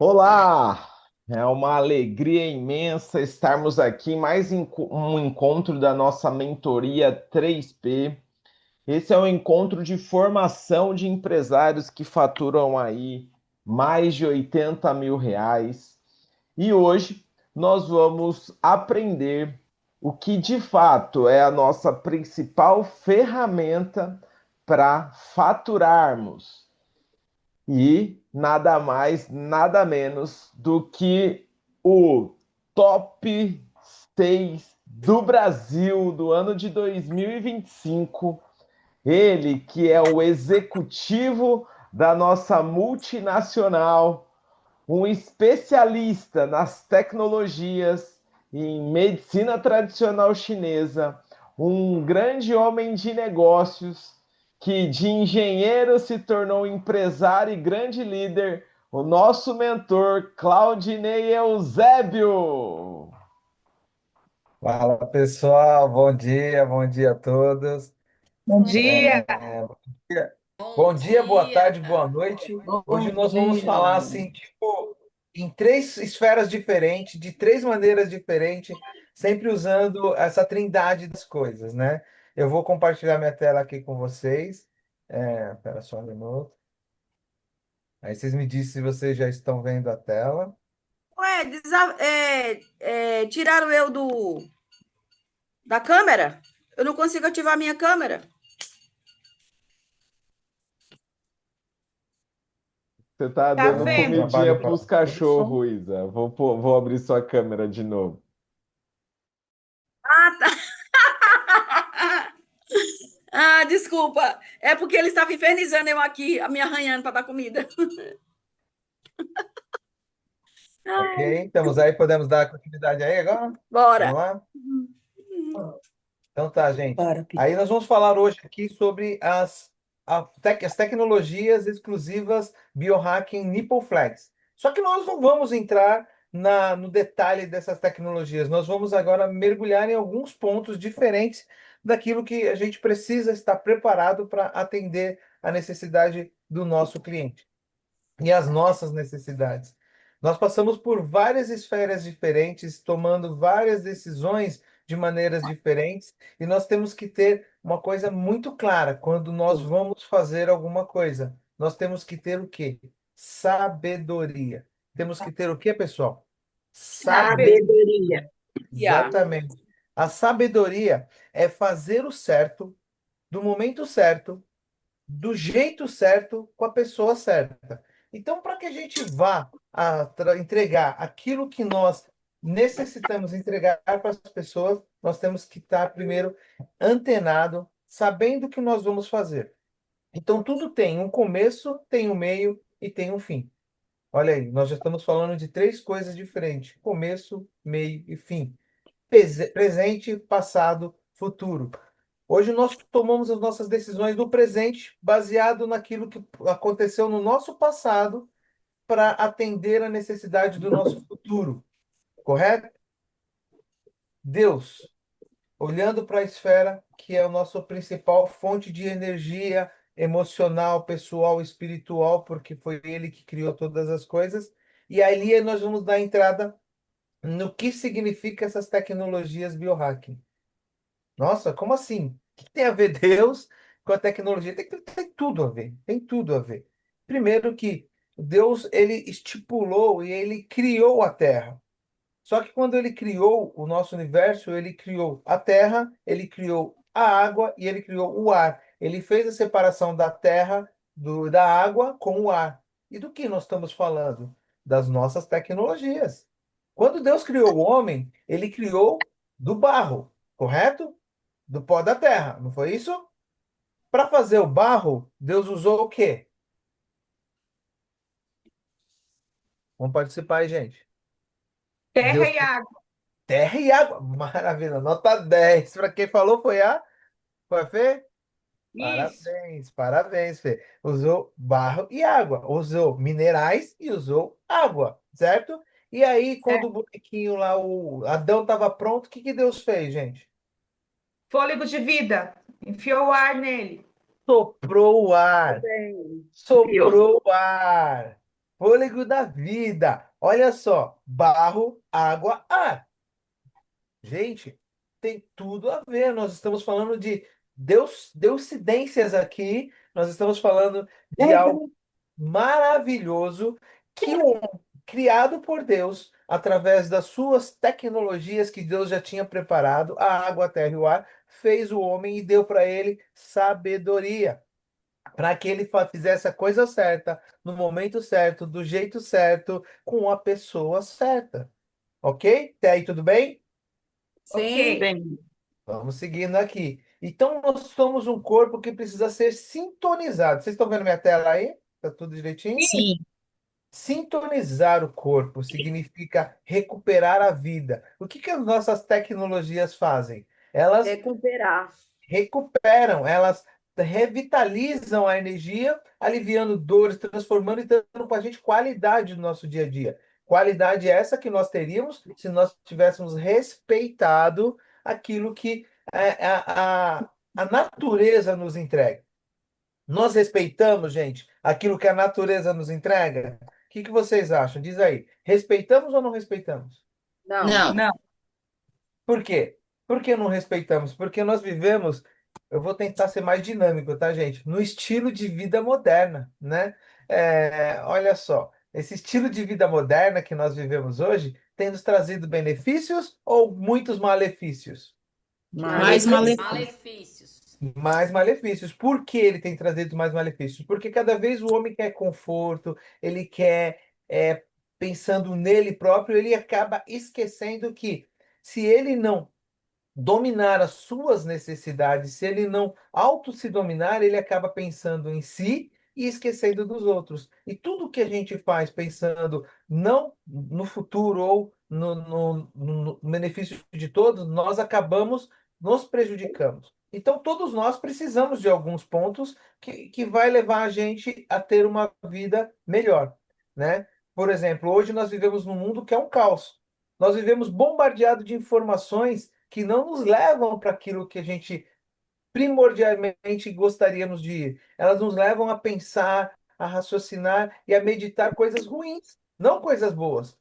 Olá! É uma alegria imensa estarmos aqui em mais um encontro da nossa mentoria 3P. Esse é um encontro de formação de empresários que faturam aí mais de 80 mil reais. E hoje nós vamos aprender o que de fato é a nossa principal ferramenta para faturarmos e nada mais, nada menos do que o top 6 do Brasil do ano de 2025. Ele que é o executivo da nossa multinacional, um especialista nas tecnologias em medicina tradicional chinesa, um grande homem de negócios que de engenheiro se tornou empresário e grande líder, o nosso mentor Claudinei Eusébio. Fala pessoal, bom dia a todos. Bom dia, Bom Bom dia, boa dia. tarde, boa noite. Hoje bom nós vamos dia. falar assim, tipo, em três esferas diferentes, de três maneiras diferentes, sempre usando essa trindade das coisas, né? Eu vou compartilhar minha tela aqui com vocês. Espera só um minuto. Aí vocês me dizem se vocês já estão vendo a tela. Ué, tiraram eu da câmera? Eu não consigo ativar a minha câmera. Você está Tá dando É um vendo? comidinha trabalho para os para isso. cachorros, Isa. Vou abrir sua câmera de novo. Ah, tá. Ah, desculpa. É porque ele estava infernizando eu aqui, me arranhando para dar comida. Ok? Ai, Estamos aí, podemos dar continuidade aí agora? Vamos bora. lá? Então tá, gente. Bora, Aí Peter. nós vamos falar hoje aqui sobre as tecnologias exclusivas biohacking Nipple Flex. Só que nós não vamos entrar no detalhe dessas tecnologias. Nós vamos agora mergulhar em alguns pontos diferentes daquilo que a gente precisa estar preparado para atender a necessidade do nosso cliente e as nossas necessidades. Nós passamos por várias esferas diferentes, tomando várias decisões de maneiras diferentes, e nós temos que ter uma coisa muito clara quando nós vamos fazer alguma coisa. Nós temos que ter o quê? Sabedoria. Temos que ter o quê, pessoal? Sabedoria. Sabedoria. Yeah. Exatamente. A sabedoria é fazer o certo, do momento certo, do jeito certo com a pessoa certa. Então, para que a gente vá entregar aquilo que nós necessitamos entregar para as pessoas, nós temos que estar primeiro antenado, sabendo o que nós vamos fazer. Então, tudo tem um começo, tem um meio e tem um fim. Olha aí, nós já estamos falando de três coisas diferentes: começo, meio e fim. Presente, passado, futuro. Hoje nós tomamos as nossas decisões no presente, baseado naquilo que aconteceu no nosso passado, para atender a necessidade do nosso futuro, correto? Deus, olhando para a esfera que é a nossa principal fonte de energia emocional, pessoal, espiritual, porque foi Ele que criou todas as coisas, e ali nós vamos dar entrada no que significa essas tecnologias biohacking. Nossa, como assim? O que tem a ver Deus com a tecnologia? Tem tudo a ver, tem tudo a ver. Primeiro que Deus, ele estipulou e ele criou a Terra. Só que quando ele criou o nosso universo, ele criou a Terra, ele criou a água e ele criou o ar. Ele fez a separação da terra, da água com o ar. E do que nós estamos falando? Das nossas tecnologias. Quando Deus criou o homem, ele criou do barro, correto? Do pó da terra, não foi isso? Para fazer o barro, Deus usou o quê? Vamos participar aí, gente. Terra Deus, e água. terra e água. Maravilha, nota 10. Para quem falou foi a Fê? Isso. Parabéns, parabéns, Fê. Usou barro e água, usou minerais e usou água, certo? E aí, quando o É. bonequinho lá, o Adão estava pronto, o que que Deus fez, gente? Fôlego de vida. Enfiou o ar nele. Soprou o ar. Bem, pior. Soprou o ar. Fôlego da vida. Olha só, barro, água, ar. Gente, tem tudo a ver. Nós estamos falando de deucidências aqui. Nós estamos falando de algo maravilhoso que criado por Deus através das suas tecnologias que Deus já tinha preparado, a água, a terra e o ar, fez o homem e deu para ele sabedoria, para que ele fizesse a coisa certa, no momento certo, do jeito certo, com a pessoa certa. Ok? Até aí tudo bem? Sim. Ok. Vamos seguindo aqui. Então, nós somos um corpo que precisa ser sintonizado. Vocês estão vendo minha tela aí? Tá tudo direitinho? Sim. Sintonizar o corpo significa recuperar a vida. O que as nossas tecnologias fazem? Elas Recuperar. recuperam, elas revitalizam a energia, aliviando dores, transformando e dando para a gente qualidade no nosso dia a dia. Qualidade essa que nós teríamos se nós tivéssemos respeitado aquilo que a natureza nos entrega. Nós respeitamos, gente, aquilo que a natureza nos entrega? O que vocês acham? Diz aí. Respeitamos ou não respeitamos? Não. Não. Não. Por quê? Por que não respeitamos? Porque nós vivemos, eu vou tentar ser mais dinâmico, tá, gente? No estilo de vida moderna, né? Olha só, esse estilo de vida moderna que nós vivemos hoje tem nos trazido benefícios ou muitos malefícios? Mais malefício. Malefícios. Mais malefícios. Por que ele tem trazido mais malefícios? Porque cada vez o homem quer conforto, ele quer, pensando nele próprio, ele acaba esquecendo que se ele não dominar as suas necessidades, se ele não auto se dominar, ele acaba pensando em si e esquecendo dos outros. E tudo que a gente faz pensando não no futuro ou no benefício de todos, nós acabamos nos prejudicamos. Então, todos nós precisamos de alguns pontos que vai levar a gente a ter uma vida melhor, né? Por exemplo, hoje nós vivemos num mundo que é um caos. Nós vivemos bombardeado de informações que não nos levam para aquilo que a gente primordialmente gostaríamos de ir. Elas nos levam a pensar, a raciocinar e a meditar coisas ruins, não coisas boas.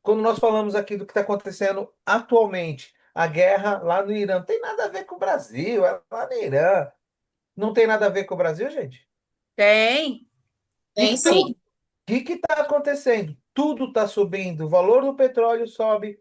Quando nós falamos aqui do que está acontecendo atualmente, a guerra lá no Irã, não tem nada a ver com o Brasil, é lá no Irã. Não tem nada a ver com o Brasil, gente? Tem. Tem Então, sim. o que está acontecendo? Tudo está subindo, o valor do petróleo sobe,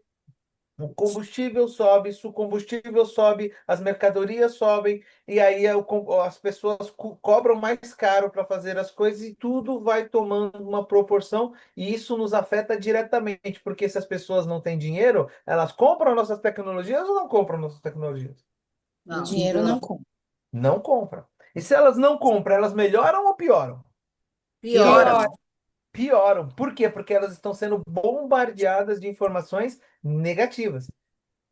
o combustível sobe, se o combustível sobe, as mercadorias sobem, e aí as pessoas cobram mais caro para fazer as coisas e tudo vai tomando uma proporção, e isso nos afeta diretamente, porque se as pessoas não têm dinheiro, elas compram nossas tecnologias ou não compram nossas tecnologias? O Não. dinheiro não compra. Não compram. E se elas não compram, elas melhoram ou pioram? Piora. Pior. Pioram. Por quê? Porque elas estão sendo bombardeadas de informações negativas.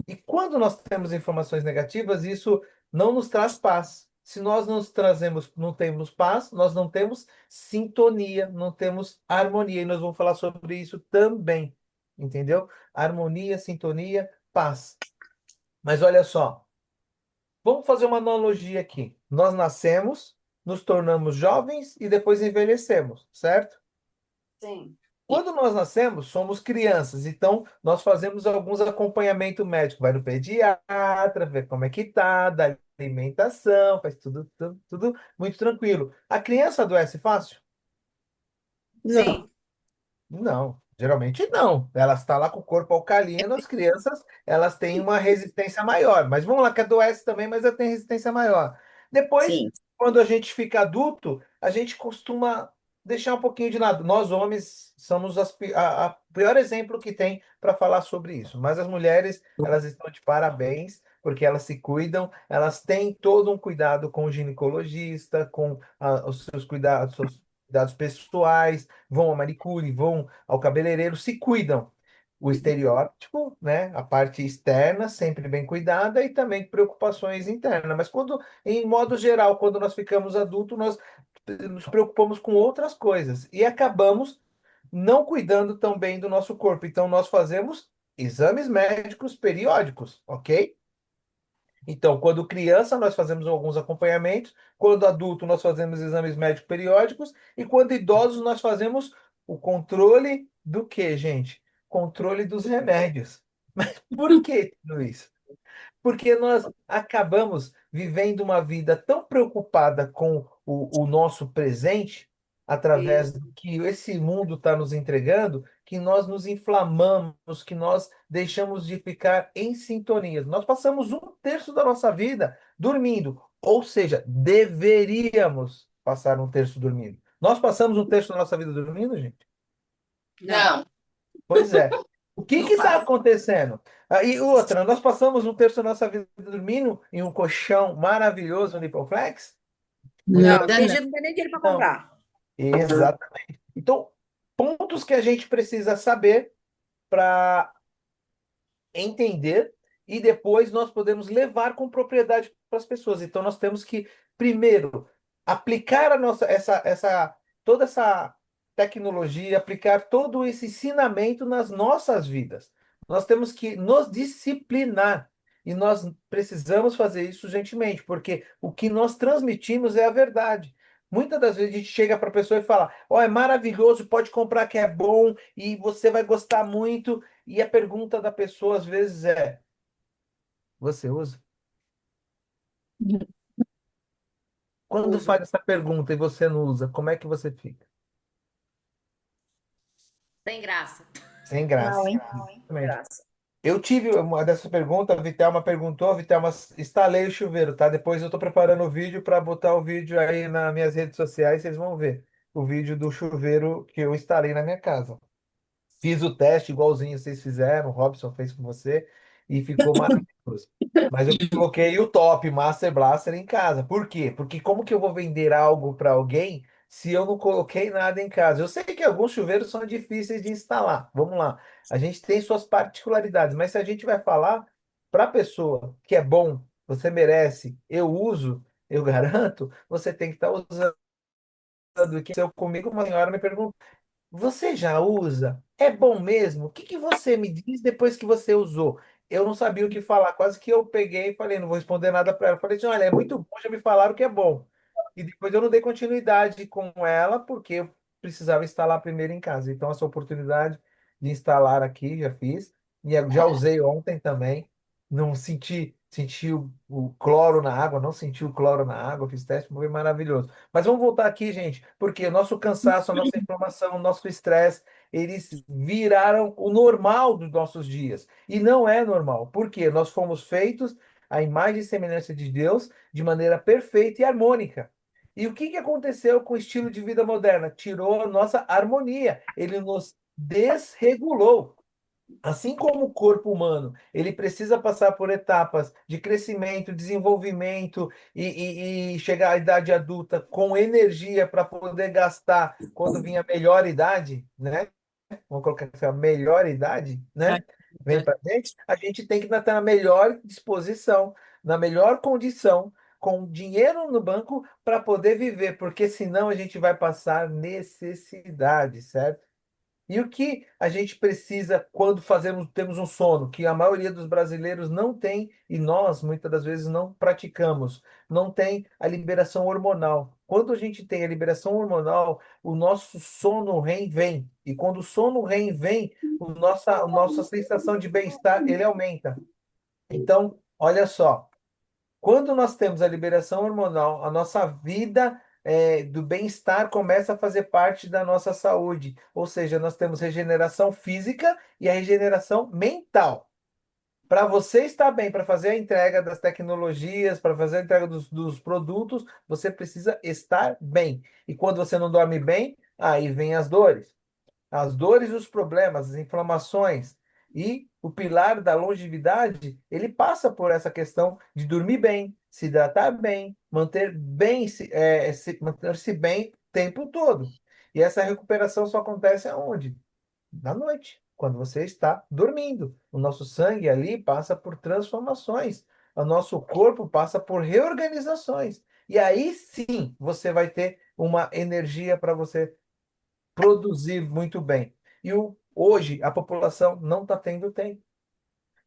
E quando nós temos informações negativas, isso não nos traz paz. Se nós não trazemos, não temos paz, nós não temos sintonia, não temos harmonia. E nós vamos falar sobre isso também. Entendeu? Harmonia, sintonia, paz. Mas olha só, vamos fazer uma analogia aqui. Nós nascemos, nos tornamos jovens e depois envelhecemos, certo? Sim. Quando nós nascemos, somos crianças, então nós fazemos alguns acompanhamento médico, vai no pediatra, ver como é que tá, dá alimentação, faz tudo muito tranquilo. A criança adoece fácil? Não. Sim. Não, geralmente não. Ela está lá com o corpo alcalino, as crianças, elas têm uma resistência maior, mas vamos lá que adoece também, mas ela tem resistência maior. Depois, Sim. quando a gente fica adulto, a gente costuma deixar um pouquinho de lado. Nós, homens, somos a pior exemplo que tem para falar sobre isso. Mas as mulheres, elas estão de parabéns, porque elas se cuidam, elas têm todo um cuidado com o ginecologista, com os seus cuidados pessoais, vão ao manicure, vão ao cabeleireiro, se cuidam. O estereótipo, né? A parte externa, sempre bem cuidada, e também preocupações internas. Mas quando, em modo geral, quando nós ficamos adultos, nós nos preocupamos com outras coisas e acabamos não cuidando tão bem do nosso corpo. Então, nós fazemos exames médicos periódicos, ok? Então, quando criança, nós fazemos alguns acompanhamentos, quando adulto, nós fazemos exames médicos periódicos, e quando idosos, nós fazemos O controle do quê, gente? Controle dos remédios. Mas por que tudo isso? Porque nós acabamos vivendo uma vida tão preocupada com o nosso presente, através Isso. do que esse mundo está nos entregando, que nós nos inflamamos, que nós deixamos de ficar em sintonia. Nós passamos um terço da nossa vida dormindo, ou seja, deveríamos passar um terço dormindo. Nós passamos um terço da nossa vida dormindo, gente? Não. Não, Pois é. O que não está passa. acontecendo? E outra, nós passamos um terço da nossa vida dormindo em um colchão maravilhoso no Lipoflex? Não, Não, Muitas tem ainda gente que não tem nem dinheiro para não. comprar. Exatamente. Então, pontos que a gente precisa saber para entender e depois nós podemos levar com propriedade para as pessoas. Então nós temos que primeiro aplicar a nossa essa toda essa tecnologia, aplicar todo esse ensinamento nas nossas vidas. Nós temos que nos disciplinar e nós precisamos fazer isso gentilmente, porque o que nós transmitimos é a verdade. Muitas das vezes a gente chega para a pessoa e fala: Ó, é maravilhoso, pode comprar que é bom e você vai gostar muito. E a pergunta da pessoa às vezes é: você usa? Quando Uso. faz essa pergunta e você não usa, como é que você fica? Sem graça. Sem não, graça. hein? Sem Exatamente. graça. Eu tive uma dessa pergunta, a Vitelma perguntou, a Vitelma, instalei o chuveiro, tá? Depois eu tô preparando o vídeo para botar o vídeo aí nas minhas redes sociais, vocês vão ver o vídeo do chuveiro que eu instalei na minha casa. Fiz o teste igualzinho vocês fizeram, o Robson fez com você e ficou maravilhoso. Mas eu coloquei o top Master Blaster em casa. Por quê? Porque como que eu vou vender algo para alguém se eu não coloquei nada em casa? Eu sei que alguns chuveiros são difíceis de instalar. Vamos lá. A gente tem suas particularidades, mas se a gente vai falar para a pessoa que é bom, você merece, eu uso, eu garanto, você tem que estar usando. E que eu comigo, uma senhora me perguntou: você já usa? É bom mesmo? O que que você me diz depois que você usou? Eu não sabia o que falar, quase que eu peguei e falei, não vou responder nada para ela. Falei assim, olha, é muito bom, já me falaram que é bom. E depois eu não dei continuidade com ela, porque eu precisava instalar primeiro em casa. Então, essa oportunidade de instalar aqui, já fiz. E eu já usei ontem também. Não senti o cloro na água, não senti o cloro na água, fiz teste, foi maravilhoso. Mas vamos voltar aqui, gente, porque o nosso cansaço, a nossa inflamação, o nosso estresse, eles viraram o normal dos nossos dias. E não é normal. Por quê? Nós fomos feitos à imagem e semelhança de Deus de maneira perfeita e harmônica. E o que que aconteceu com o estilo de vida moderna? Tirou a nossa harmonia. Ele nos desregulou. Assim como o corpo humano, ele precisa passar por etapas de crescimento, desenvolvimento e chegar à idade adulta com energia para poder gastar quando vinha a melhor idade, né? Vamos colocar assim, a melhor idade, É, né? Vem para a gente tem que estar na melhor disposição, na melhor condição, com dinheiro no banco para poder viver, porque senão a gente vai passar necessidade, certo? E o que a gente precisa quando temos um sono, que a maioria dos brasileiros não tem e nós muitas das vezes não praticamos, não tem a liberação hormonal. Quando a gente tem a liberação hormonal, o nosso sono REM vem. E quando o sono REM vem, a nossa sensação de bem-estar ele aumenta. Então, olha só. Quando nós temos a liberação hormonal, a nossa vida do bem-estar começa a fazer parte da nossa saúde. Ou seja, nós temos regeneração física e a regeneração mental. Para você estar bem, para fazer a entrega das tecnologias, para fazer a entrega dos produtos, você precisa estar bem. E quando você não dorme bem, aí vem as dores. As dores e os problemas, as inflamações. E o pilar da longevidade, ele passa por essa questão de dormir bem, se hidratar bem, manter-se bem o tempo todo. E essa recuperação só acontece aonde? Na noite, quando você está dormindo. O nosso sangue ali passa por transformações. O nosso corpo passa por reorganizações. E aí sim você vai ter uma energia para você produzir muito bem. Hoje a população não está tendo tempo.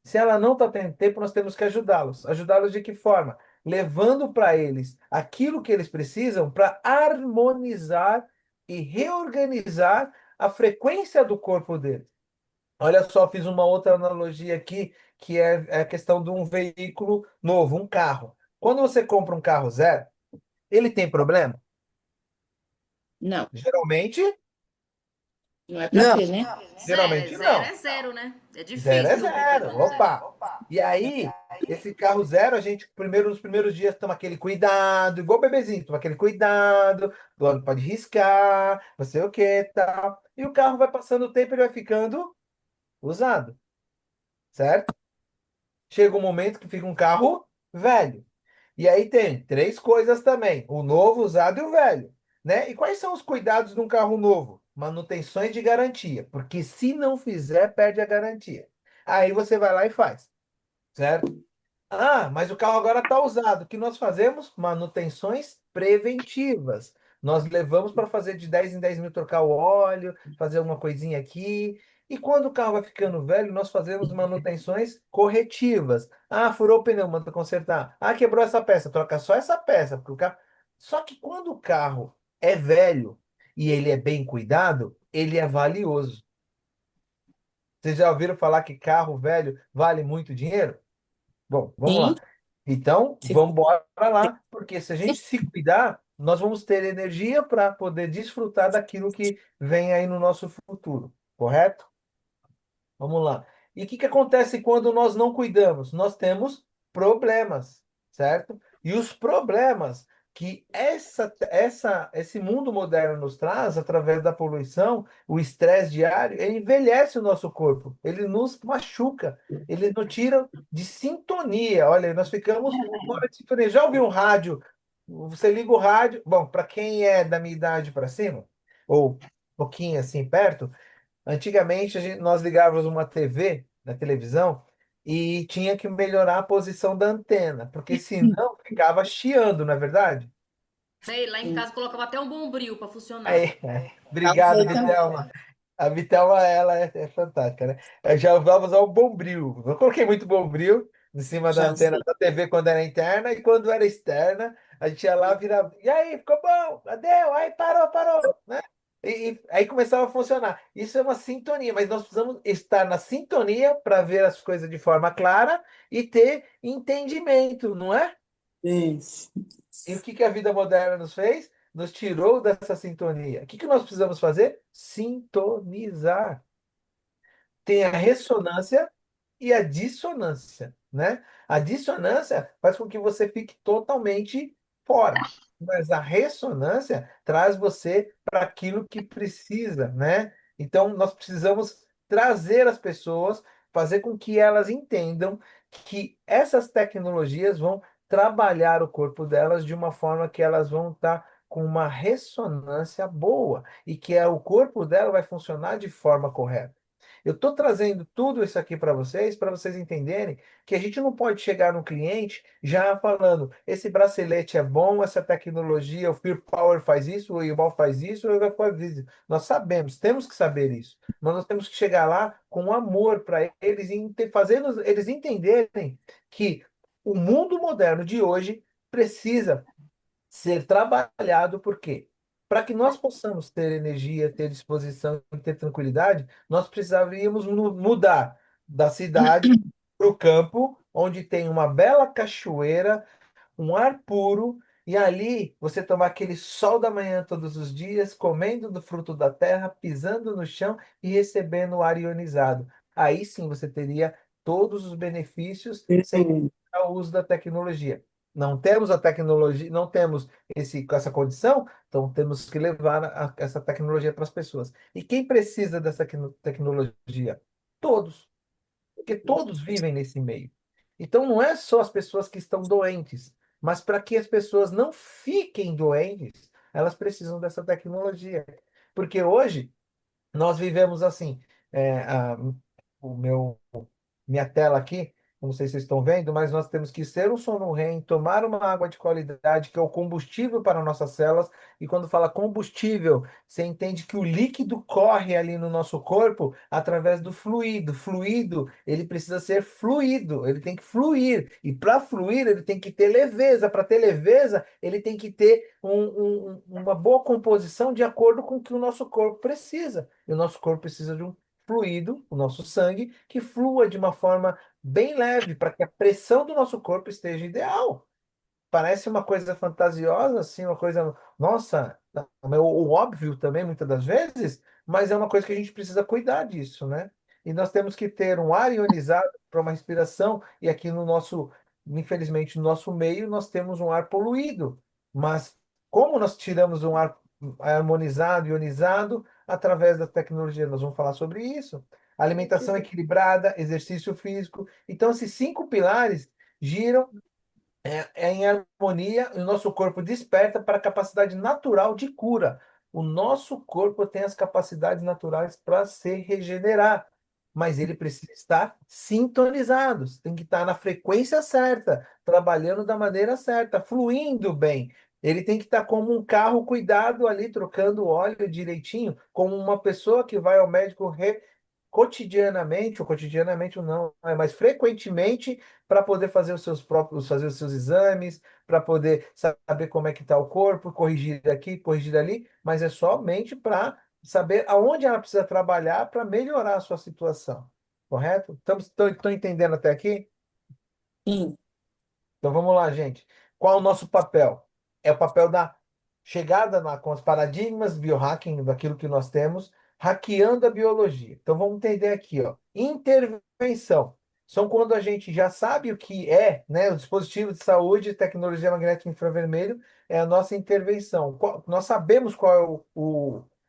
Se ela não está tendo tempo, nós temos que ajudá-los. Ajudá-los de que forma? Levando para eles aquilo que eles precisam para harmonizar e reorganizar a frequência do corpo dele. Olha só, fiz uma outra analogia aqui, que é a questão de um veículo novo, um carro. Quando você compra um carro zero, ele tem problema? Não, Geralmente, não é para Não. ter, né? geralmente Zero não. é zero, né? É Zero é difícil ter um zero. problema zero. Opa! E aí, esse carro zero, a gente, primeiro, nos primeiros dias, toma aquele cuidado, igual o bebezinho, toma aquele cuidado, do pode riscar, não sei o que, tal. E o carro vai passando o tempo, ele vai ficando usado, certo? Chega um momento que fica um carro velho. E aí tem três coisas também: o novo, o usado e o velho, né? E quais são os cuidados de um carro novo? Manutenções de garantia, porque se não fizer, perde a garantia. Aí você vai lá e faz, certo? Ah, mas o carro agora está usado. O que nós fazemos? Manutenções preventivas. Nós levamos para fazer de 10 em 10 mil, trocar o óleo, fazer uma coisinha aqui. E quando o carro vai ficando velho, nós fazemos manutenções corretivas. Ah, furou o pneu, manda consertar. Ah, quebrou essa peça, troca só essa peça, porque o carro. Só que quando o carro é velho e ele é bem cuidado, ele é valioso. Vocês já ouviram falar que carro velho vale muito dinheiro? Bom, vamos Sim, lá. Então, se vamos embora lá, porque se a se gente se cuidar, nós vamos ter energia para poder desfrutar daquilo que vem aí no nosso futuro, correto? Vamos lá. E o que que acontece quando nós não cuidamos? Nós temos problemas, certo? E os problemas que esse mundo moderno nos traz, através da poluição, o estresse diário, ele envelhece o nosso corpo, ele nos machuca, ele nos tira de sintonia. Olha, nós ficamos fora de sintonia. Já ouviu um rádio? Você liga o rádio. Bom, para quem é da minha idade para cima, ou um pouquinho assim perto. Antigamente, nós ligávamos uma TV na televisão e tinha que melhorar a posição da antena, porque senão ficava chiando, não é verdade? Sei, lá em casa colocava até um bombril para funcionar. Aí, obrigado, causei também. Vitelma. A Vitelma, ela é fantástica, né? Eu já vamos ao bombril. Eu coloquei muito bombril em cima da Já antena usei. da TV quando era interna e quando era externa, a gente ia lá virar. E aí, ficou bom? Deu? Aí parou, né? E aí começava a funcionar. Isso é uma sintonia, mas nós precisamos estar na sintonia para ver as coisas de forma clara e ter entendimento, não é? Isso. E o que que a vida moderna nos fez? Nos tirou dessa sintonia. O que que nós precisamos fazer? Sintonizar. Tem a ressonância e a dissonância, né? A dissonância faz com que você fique totalmente fora, mas a ressonância traz você para aquilo que precisa, né? Então, nós precisamos trazer as pessoas, fazer com que elas entendam que essas tecnologias vão trabalhar o corpo delas de uma forma que elas vão estar com uma ressonância boa e que o corpo dela vai funcionar de forma correta. Eu estou trazendo tudo isso aqui para vocês entenderem que a gente não pode chegar no cliente já falando: esse bracelete é bom, essa tecnologia, o Fear Power faz isso, o Ibal faz isso, o Yoga faz isso. Nós sabemos, temos que saber isso, mas nós temos que chegar lá com amor para eles e fazendo eles entenderem que o mundo moderno de hoje precisa ser trabalhado, por quê? Para que nós possamos ter energia, ter disposição e ter tranquilidade, nós precisaríamos mudar da cidade para o campo, onde tem uma bela cachoeira, um ar puro, e ali você tomar aquele sol da manhã todos os dias, comendo do fruto da terra, pisando no chão e recebendo o ar ionizado. Aí sim você teria todos os benefícios sem Hum. o uso da tecnologia. Não temos a tecnologia, não temos essa condição, então temos que levar essa tecnologia para as pessoas. E quem precisa dessa tecnologia? Todos, porque todos vivem nesse meio. Então não é só as pessoas que estão doentes, mas para que as pessoas não fiquem doentes, elas precisam dessa tecnologia. Porque hoje nós vivemos assim, é, a- o meu, minha tela aqui, não sei se vocês estão vendo, mas nós temos que ser um sono REM, tomar uma água de qualidade, que é o combustível para nossas células. E quando fala combustível, você entende que o líquido corre ali no nosso corpo através do fluido. Fluido, ele precisa ser fluido, ele tem que fluir. E para fluir, ele tem que ter leveza. Para ter leveza, ele tem que ter uma boa composição de acordo com o que o nosso corpo precisa. E o nosso corpo precisa de um fluido, o nosso sangue, que flua de uma forma bem leve, para que a pressão do nosso corpo esteja ideal. Parece uma coisa fantasiosa, assim, uma coisa, nossa, o óbvio também, muitas das vezes, mas é uma coisa que a gente precisa cuidar disso, né? E nós temos que ter um ar ionizado para uma respiração, e aqui no nosso, infelizmente, no nosso meio, nós temos um ar poluído. Mas como nós tiramos um ar harmonizado, ionizado, através da tecnologia? Nós vamos falar sobre isso. Alimentação equilibrada, exercício físico. Então, esses 5 pilares giram em harmonia, e o nosso corpo desperta para a capacidade natural de cura. O nosso corpo tem as capacidades naturais para se regenerar, mas ele precisa estar sintonizado, tem que estar na frequência certa, trabalhando da maneira certa, fluindo bem. Ele tem que estar como um carro cuidado ali, trocando óleo direitinho, como uma pessoa que vai ao médico cotidianamente, ou cotidianamente não, mas frequentemente, para poder fazer os seus próprios, fazer os seus exames, para poder saber como é que está o corpo, corrigir aqui, corrigir ali, mas é somente para saber aonde ela precisa trabalhar para melhorar a sua situação. Correto? Estão entendendo até aqui? Sim. Então vamos lá, gente. Qual é o nosso papel? É o papel da chegada com os paradigmas biohacking, daquilo que nós temos, hackeando a biologia. Então vamos entender aqui, ó. Intervenção. São quando a gente já sabe o que é, né, o dispositivo de saúde, tecnologia magnética infravermelho, é a nossa intervenção. Nós sabemos qual é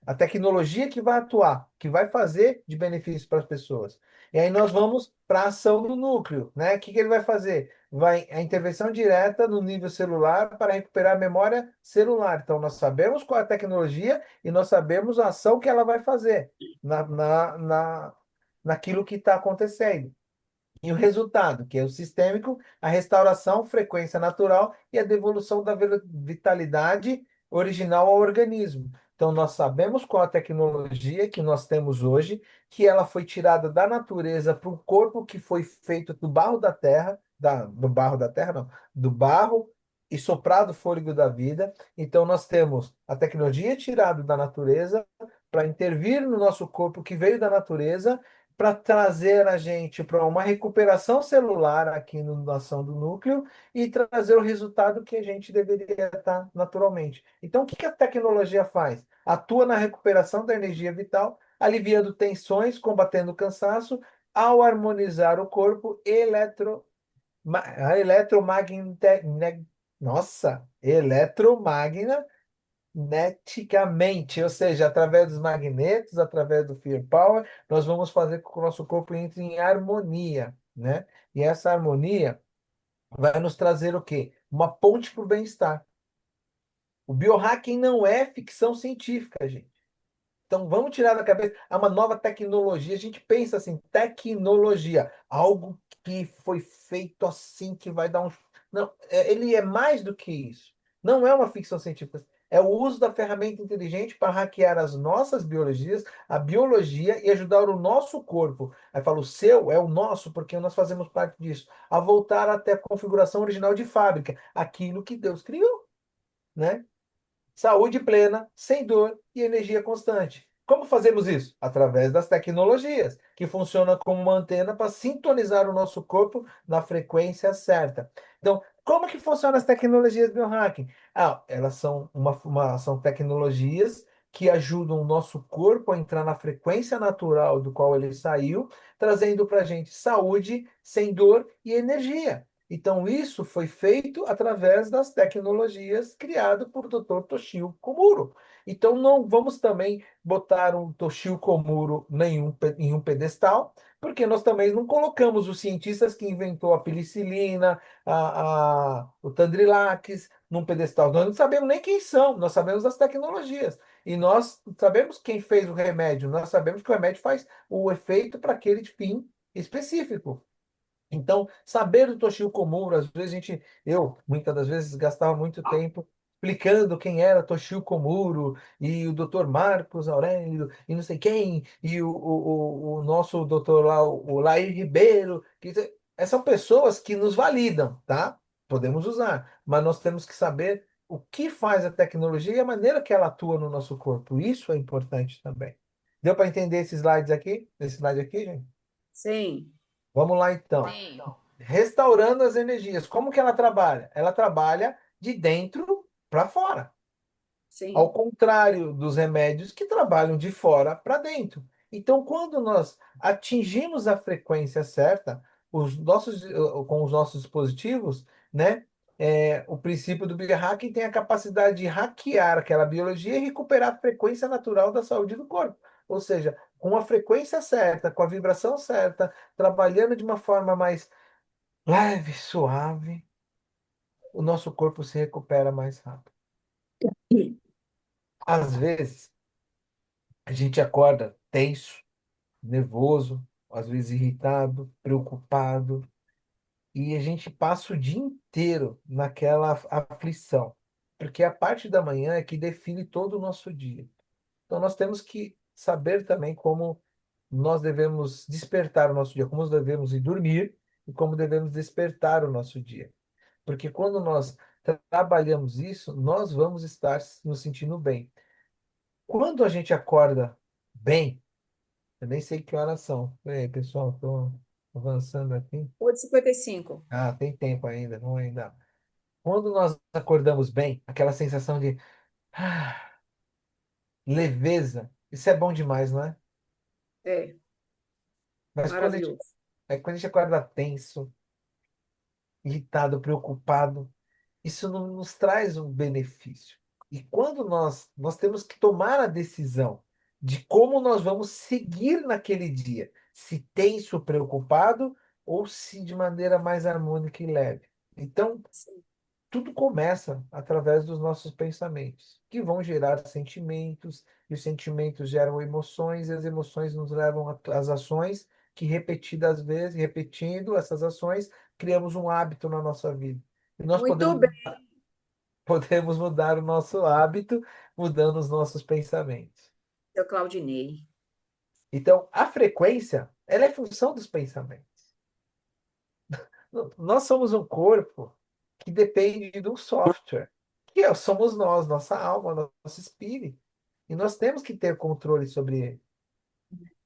a tecnologia que vai atuar, que vai fazer de benefício para as pessoas. E aí nós vamos para a ação do núcleo, né? O que que ele vai fazer? Vai a intervenção direta no nível celular para recuperar a memória celular. Então, nós sabemos qual é a tecnologia e nós sabemos a ação que ela vai fazer naquilo que está acontecendo. E o resultado, que é o sistêmico, a restauração, frequência natural e a devolução da vitalidade original ao organismo. Então, nós sabemos qual a tecnologia que nós temos hoje, que ela foi tirada da natureza para um corpo que foi feito do barro da terra, do barro da terra, não, do barro e soprado o fôlego da vida. Então, nós temos a tecnologia tirada da natureza para intervir no nosso corpo que veio da natureza para trazer a gente para uma recuperação celular aqui na ação do núcleo e trazer o resultado que a gente deveria estar naturalmente. Então, o que a tecnologia faz? Atua na recuperação da energia vital, aliviando tensões, combatendo o cansaço, ao harmonizar o corpo a eletromagneticamente, nossa, eletromagneticamente, ou seja, através dos magnetos, através do Fear Power, nós vamos fazer com que o nosso corpo entre em harmonia, né? E essa harmonia vai nos trazer o quê? Uma ponte para o bem-estar. O biohacking não é ficção científica, gente. Então vamos tirar da cabeça uma nova tecnologia. A gente pensa assim, tecnologia, algo que foi feito assim que vai dar um. Não, ele é mais do que isso. Não é uma ficção científica. É o uso da ferramenta inteligente para hackear as nossas biologias, a biologia e ajudar o nosso corpo. Aí fala, o seu é o nosso, porque nós fazemos parte disso, a voltar até a configuração original de fábrica, aquilo que Deus criou, né? Saúde plena, sem dor e energia constante. Como fazemos isso? Através das tecnologias, que funcionam como uma antena para sintonizar o nosso corpo na frequência certa. Então, como que funcionam as tecnologias biohacking? Elas são são tecnologias que ajudam o nosso corpo a entrar na frequência natural do qual ele saiu, trazendo para a gente saúde, sem dor e energia. Então, isso foi feito através das tecnologias criadas por Dr. Toshio Komuro. Então, não vamos também botar um Toshio Komuro em um pedestal, porque nós também não colocamos os cientistas que inventou a penicilina, o Tandrilax, num pedestal. Nós não sabemos nem quem são, nós sabemos das tecnologias. E nós sabemos quem fez o remédio, nós sabemos que o remédio faz o efeito para aquele fim específico. Então, saber do Toshio Komuro, às vezes eu, muitas das vezes, gastava muito tempo explicando quem era Toshio Komuro, e o Dr. Marcos Aurélio, e não sei quem, e o nosso doutor lá, o Lair Ribeiro, são pessoas que nos validam, tá? Podemos usar, mas nós temos que saber o que faz a tecnologia e a maneira que ela atua no nosso corpo. Isso é importante também. Deu para entender esses slides aqui? Esse slide aqui, gente? Sim, Vamos lá, então. Sim. Restaurando as energias. Como que ela trabalha? Ela trabalha de dentro para fora. Ao sim. contrário dos remédios que trabalham de fora para dentro. Então, quando nós atingimos a frequência certa, com os nossos dispositivos, né? O princípio do biohacking tem a capacidade de hackear aquela biologia e recuperar a frequência natural da saúde do corpo. Ou seja, com a frequência certa, com a vibração certa, trabalhando de uma forma mais leve, suave, o nosso corpo se recupera mais rápido. Às vezes, a gente acorda tenso, nervoso, às vezes irritado, preocupado, e a gente passa o dia inteiro naquela aflição, porque a parte da manhã é que define todo o nosso dia. Então, nós temos que saber também como nós devemos despertar o nosso dia, como nós devemos ir dormir e como devemos despertar o nosso dia. Porque quando nós trabalhamos isso, nós vamos estar nos sentindo bem. Quando a gente acorda bem, eu nem sei que horas são. Ei, pessoal, estou avançando aqui. 8h55. Ah, tem tempo ainda, não ainda. Quando nós acordamos bem, aquela sensação de ah, leveza, isso é bom demais, não é? É, Mas maravilhoso. quando a gente acorda tenso, irritado, preocupado, isso não nos traz um benefício. E quando nós temos que tomar a decisão de como nós vamos seguir naquele dia, se tenso, preocupado ou se de maneira mais harmônica e leve. Então, Sim. tudo começa através dos nossos pensamentos, que vão gerar sentimentos, e os sentimentos geram emoções, e as emoções nos levam às ações, que repetidas vezes, repetindo essas ações, criamos um hábito na nossa vida. E nós Muito bem, podemos mudar o nosso hábito mudando os nossos pensamentos. seu Claudinei. Então, a frequência, ela é função dos pensamentos. Nós somos um corpo que depende de um software, somos nós, nossa alma, nosso espírito. E nós temos que ter controle sobre ele.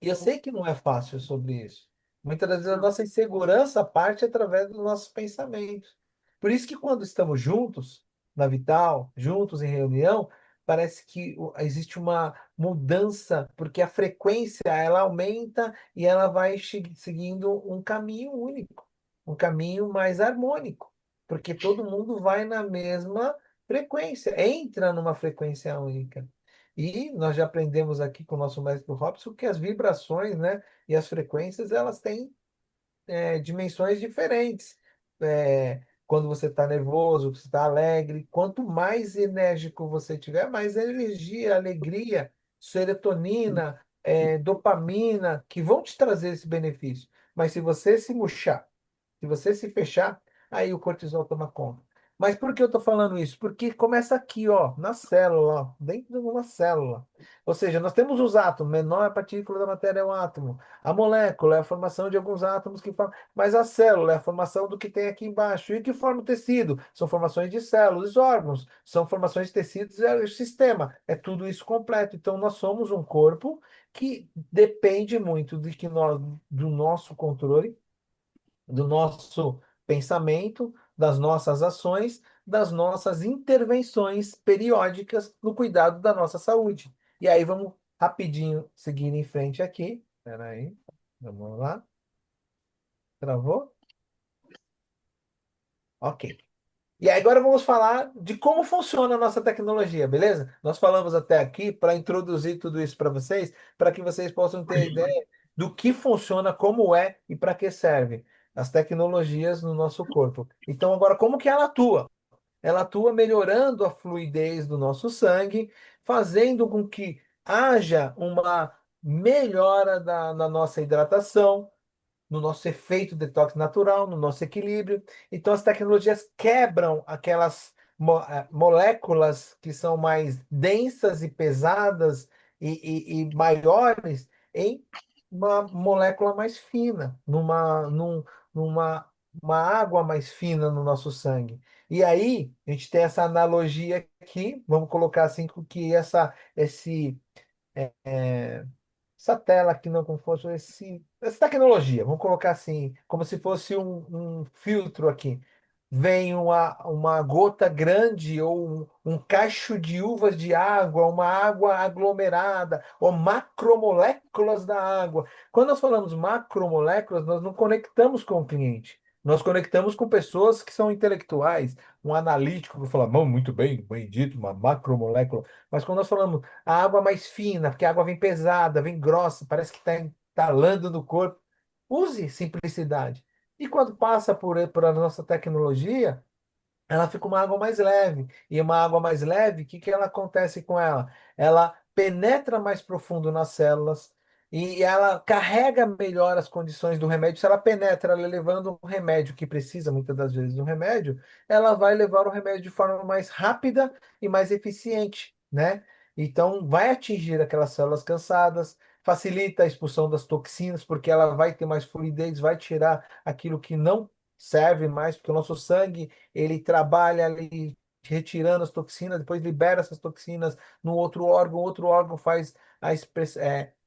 E eu sei que não é fácil sobre isso. Muitas das vezes a Não. nossa insegurança parte através dos nossos pensamentos. Por isso que quando estamos juntos, na Vital, juntos em reunião, parece que existe uma mudança, porque a frequência ela aumenta e ela vai seguindo um caminho único, um caminho mais harmônico, porque todo mundo vai na mesma frequência, entra numa frequência única. E nós já aprendemos aqui com o nosso mestre Robson que as vibrações, né, e as frequências, elas têm dimensões diferentes. Quando você está nervoso, você está alegre, quanto mais enérgico você tiver, mais energia, alegria, serotonina, dopamina, que vão te trazer esse benefício. Mas se você se murchar, se você se fechar, aí o cortisol toma conta. Mas por que eu estou falando isso? Porque começa aqui, ó, na célula, ó, dentro de uma célula. Ou seja, nós temos os átomos, menor partícula da matéria é o átomo. A molécula é a formação de alguns átomos que formam. Mas a célula é a formação do que tem aqui embaixo. E que forma o tecido? São formações de células, órgãos, são formações de tecidos, é o sistema. É tudo isso completo. Então, nós somos um corpo que depende muito do nosso controle, do nosso pensamento, das nossas ações, das nossas intervenções periódicas no cuidado da nossa saúde. E aí vamos rapidinho seguir em frente aqui. Espera aí, vamos lá. Travou? Ok. E aí agora vamos falar de como funciona a nossa tecnologia, beleza? Nós falamos até aqui para introduzir tudo isso para vocês, para que vocês possam ter ideia do que funciona, como é e para que serve as tecnologias no nosso corpo. Então, agora, como que ela atua? Ela atua melhorando a fluidez do nosso sangue, fazendo com que haja uma melhora na nossa hidratação, no nosso efeito detox natural, no nosso equilíbrio. Então, as tecnologias quebram aquelas moléculas que são mais densas e pesadas e maiores em uma molécula mais fina, numa uma água mais fina no nosso sangue. E aí, a gente tem essa analogia aqui, vamos colocar assim, que essa tela aqui, não, como fosse essa tecnologia, vamos colocar assim, como se fosse um filtro aqui. Vem uma gota grande ou um cacho de uvas de água, uma água aglomerada, ou macromoléculas da água. Quando nós falamos macromoléculas, nós não conectamos com o cliente. Nós conectamos com pessoas que são intelectuais, um analítico que fala, "Não, muito bem, bem dito, uma macromolécula." Mas quando nós falamos a água mais fina, porque a água vem pesada, vem grossa, parece que está entalando no corpo. Use simplicidade. E quando passa por a nossa tecnologia, ela fica uma água mais leve. E uma água mais leve, o que que ela acontece com ela? Ela penetra mais profundo nas células e ela carrega melhor as condições do remédio. Se ela penetra, ela levando um remédio que precisa muitas das vezes de um remédio, ela vai levar o remédio de forma mais rápida e mais eficiente, né? Então, vai atingir aquelas células cansadas, facilita a expulsão das toxinas, porque ela vai ter mais fluidez, vai tirar aquilo que não serve mais, porque o nosso sangue ele trabalha ali retirando as toxinas, depois libera essas toxinas no o outro órgão faz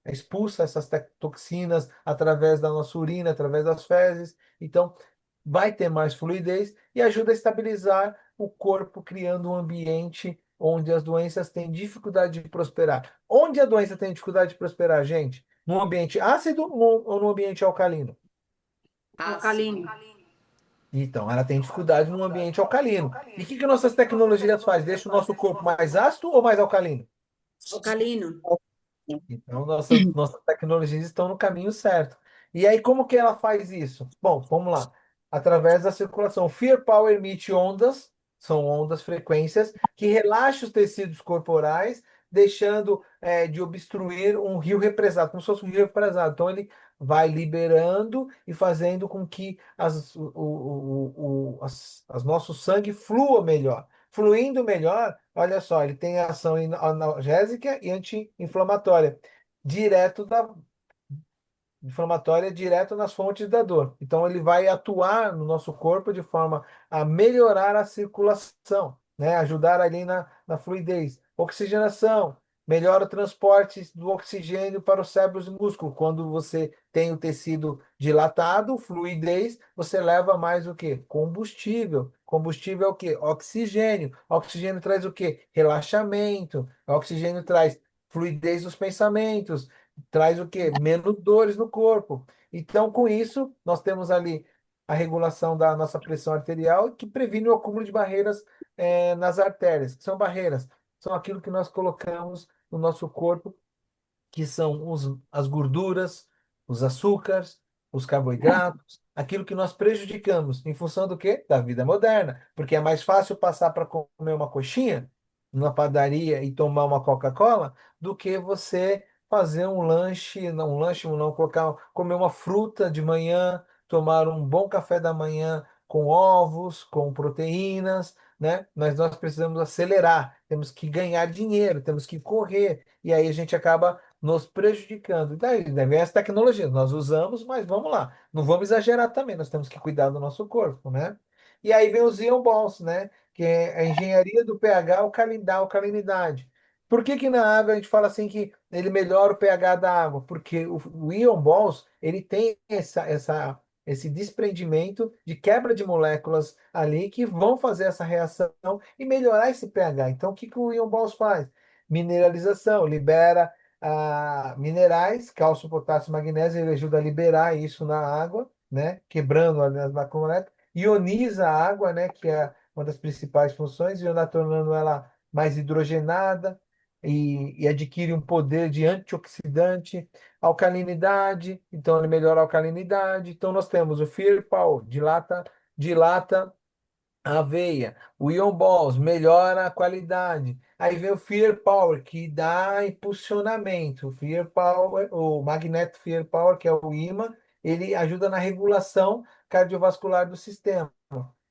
expulsa essas toxinas através da nossa urina, através das fezes. Então, vai ter mais fluidez e ajuda a estabilizar o corpo, criando um ambiente onde as doenças têm dificuldade de prosperar. Onde a doença tem dificuldade de prosperar, gente? Num ambiente ácido ou num ambiente alcalino? Alcalino. Então, ela tem dificuldade num ambiente alcalino. E o que que nossas tecnologias fazem? Deixa o nosso corpo mais ácido ou mais alcalino? Alcalino. Então, nossas tecnologias estão no caminho certo. E aí, como que ela faz isso? Bom, vamos lá. Através da circulação. Fear Power emite ondas, são ondas, frequências, que relaxam os tecidos corporais, deixando de obstruir um rio represado, como se fosse um rio represado. Então, ele vai liberando e fazendo com que as nosso sangue flua melhor. Fluindo melhor, olha só, ele tem ação analgésica e anti-inflamatória, direto da inflamatória direto nas fontes da dor. Então, ele vai atuar no nosso corpo de forma a melhorar a circulação, né? Ajudar ali na fluidez. Oxigenação, melhora o transporte do oxigênio para os cérebros e músculos. Quando você tem o tecido dilatado, fluidez, você leva mais o quê? Combustível. Combustível é o quê? Oxigênio. Oxigênio traz o quê? Relaxamento. Oxigênio traz fluidez dos pensamentos, traz o quê? Menos dores no corpo. Então, com isso, nós temos ali a regulação da nossa pressão arterial, que previne o acúmulo de barreiras nas artérias. Que são barreiras? São aquilo que nós colocamos no nosso corpo, que são as gorduras, os açúcares, os carboidratos, aquilo que nós prejudicamos em função do quê? Da vida moderna. Porque é mais fácil passar para comer uma coxinha numa padaria e tomar uma Coca-Cola do que você fazer um lanche não, comer uma fruta de manhã, tomar um bom café da manhã com ovos, com proteínas, né? Mas nós precisamos acelerar, temos que ganhar dinheiro, temos que correr, e aí a gente acaba nos prejudicando. Daí vem as tecnologias, nós usamos, mas vamos lá, não vamos exagerar também, nós temos que cuidar do nosso corpo, né? E aí vem os ion balls, né? Que é a engenharia do pH da alcalinidade. Por que que na água a gente fala assim que ele melhora o pH da água? Porque o ion balls, ele tem esse desprendimento de quebra de moléculas ali que vão fazer essa reação e melhorar esse pH. Então, o que que o ion balls faz? Mineralização, libera minerais, cálcio, potássio, magnésio, ele ajuda a liberar isso na água, né? Quebrando ali as macromoléculas, ioniza a água, né? Que é uma das principais funções, tornando ela mais hidrogenada e adquire um poder de antioxidante, alcalinidade, então ele melhora a alcalinidade. Então nós temos o Fear Power, dilata a aveia. O Ion Balls melhora a qualidade. Aí vem o Fear Power, que dá impulsionamento. O Fear Power, o Magneto Fear Power, que é o ímã, ele ajuda na regulação cardiovascular do sistema.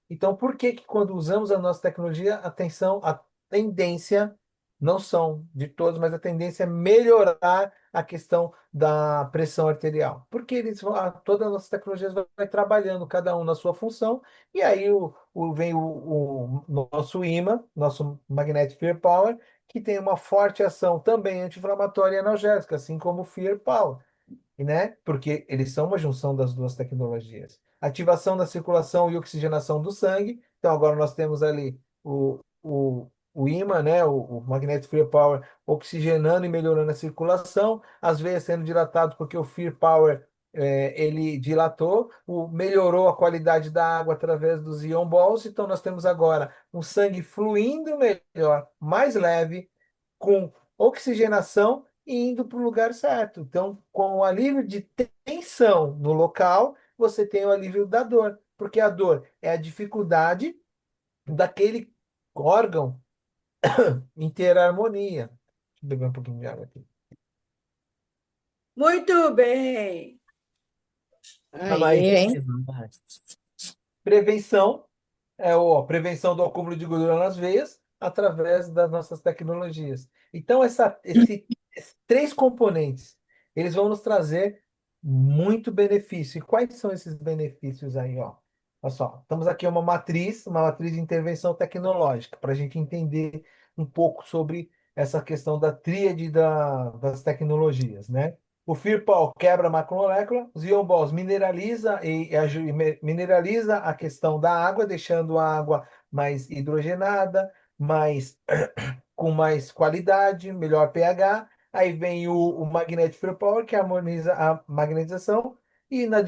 Então, por que que quando usamos a nossa tecnologia, a tendência, não são de todos, mas a tendência é melhorar a questão da pressão arterial? Porque todas as nossas tecnologias vai trabalhando, cada um na sua função, e aí vem o nosso ímã, nosso Magnetic Fear Power, que tem uma forte ação também anti-inflamatória e analgésica, assim como o Fear Power, né? Porque eles são uma junção das duas tecnologias. Ativação da circulação e oxigenação do sangue. Então, agora nós temos ali o ímã, né? O Magnetic Fear Power oxigenando e melhorando a circulação, as veias sendo dilatadas porque o Fear Power ele dilatou, melhorou a qualidade da água através dos ion balls. Então, nós temos agora um sangue fluindo melhor, mais leve, com oxigenação e indo para o lugar certo. Então, com o alívio de tensão no local, você tem o alívio da dor, porque a dor é a dificuldade daquele órgão em ter harmonia. Deixa eu beber um pouquinho de água aqui. Muito bem. A Aí, mais hein? prevenção a prevenção do acúmulo de gordura nas veias através das nossas tecnologias. Então, esses três componentes, eles vão nos trazer muito benefício. E quais são esses benefícios aí, ó? Olha só, estamos aqui uma matriz de intervenção tecnológica, para a gente entender um pouco sobre essa questão da tríade das tecnologias, né? O FearPal quebra a macromolécula, os ion balls mineraliza a questão da água, deixando a água mais hidrogenada, com mais qualidade, melhor pH. Aí vem o Magnetic Free Power, que harmoniza a magnetização, e na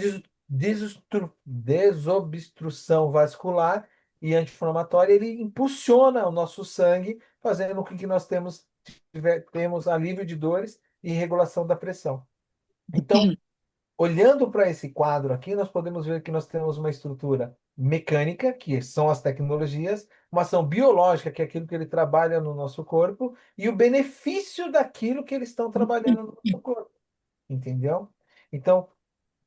desobstrução vascular e anti-inflamatória, ele impulsiona o nosso sangue, fazendo com que nós temos alívio de dores e regulação da pressão. Então, olhando para esse quadro aqui, nós podemos ver que nós temos uma estrutura mecânica, que são as tecnologias, uma ação biológica, que é aquilo que ele trabalha no nosso corpo, e o benefício daquilo que eles estão trabalhando no nosso corpo. Entendeu? Então,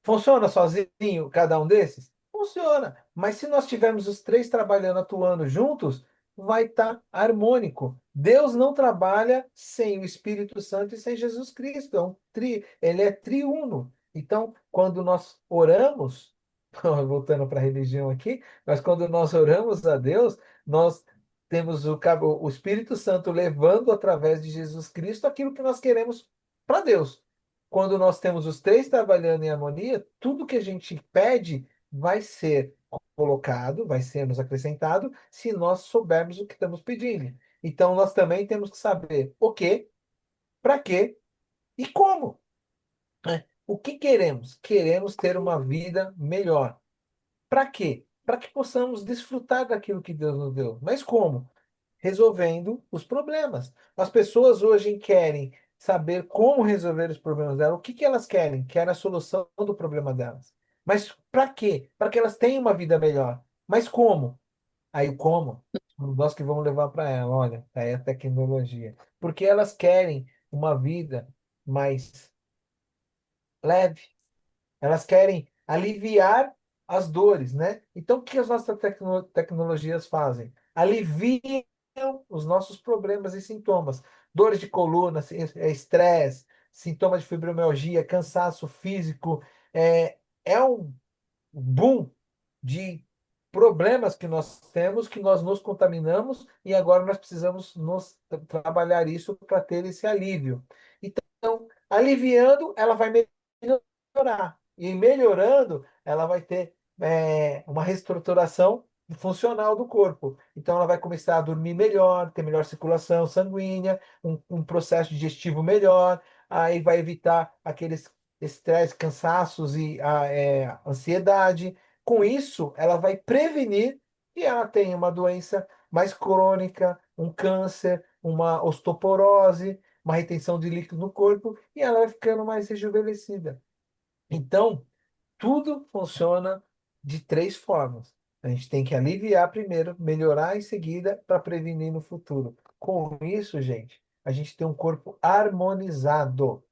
funciona sozinho cada um desses? Funciona. Mas se nós tivermos os três trabalhando, atuando juntos, vai estar harmônico. Deus não trabalha sem o Espírito Santo e sem Jesus Cristo. Ele é triuno. Então, quando nós oramos, voltando para a religião aqui, mas quando nós oramos a Deus, nós temos o Espírito Santo levando através de Jesus Cristo aquilo que nós queremos para Deus. Quando nós temos os três trabalhando em harmonia, tudo que a gente pede vai ser colocado, vai ser nos acrescentado, se nós soubermos o que estamos pedindo. Então, nós também temos que saber o que, para quê e como, né? O que queremos? Queremos ter uma vida melhor. Para quê? Para que possamos desfrutar daquilo que Deus nos deu. Mas como? Resolvendo os problemas. As pessoas hoje querem saber como resolver os problemas delas. O que que elas querem? Querem a solução do problema delas. Mas para quê? Para que elas tenham uma vida melhor. Mas como? Aí o como? Nós que vamos levar para ela. Olha, aí a tecnologia. Porque elas querem uma vida mais leve. Elas querem aliviar as dores, né? Então, o que as nossas tecnologias fazem? Aliviam os nossos problemas e sintomas. Dores de coluna, estresse, sintomas de fibromialgia, cansaço físico. É um boom de problemas que nós temos, que nós nos contaminamos e agora nós precisamos trabalhar isso para ter esse alívio. Então, aliviando, ela vai melhorar. E melhorando, ela vai ter uma reestruturação funcional do corpo. Então, ela vai começar a dormir melhor, ter melhor circulação sanguínea, um processo digestivo melhor, aí vai evitar aqueles estresse, cansaços e ansiedade. Com isso, ela vai prevenir que ela tenha uma doença mais crônica, um câncer, uma osteoporose, uma retenção de líquido no corpo, e ela vai ficando mais rejuvenescida. Então, tudo funciona de três formas. A gente tem que aliviar primeiro, melhorar em seguida, para prevenir no futuro. Com isso, gente, a gente tem um corpo harmonizado,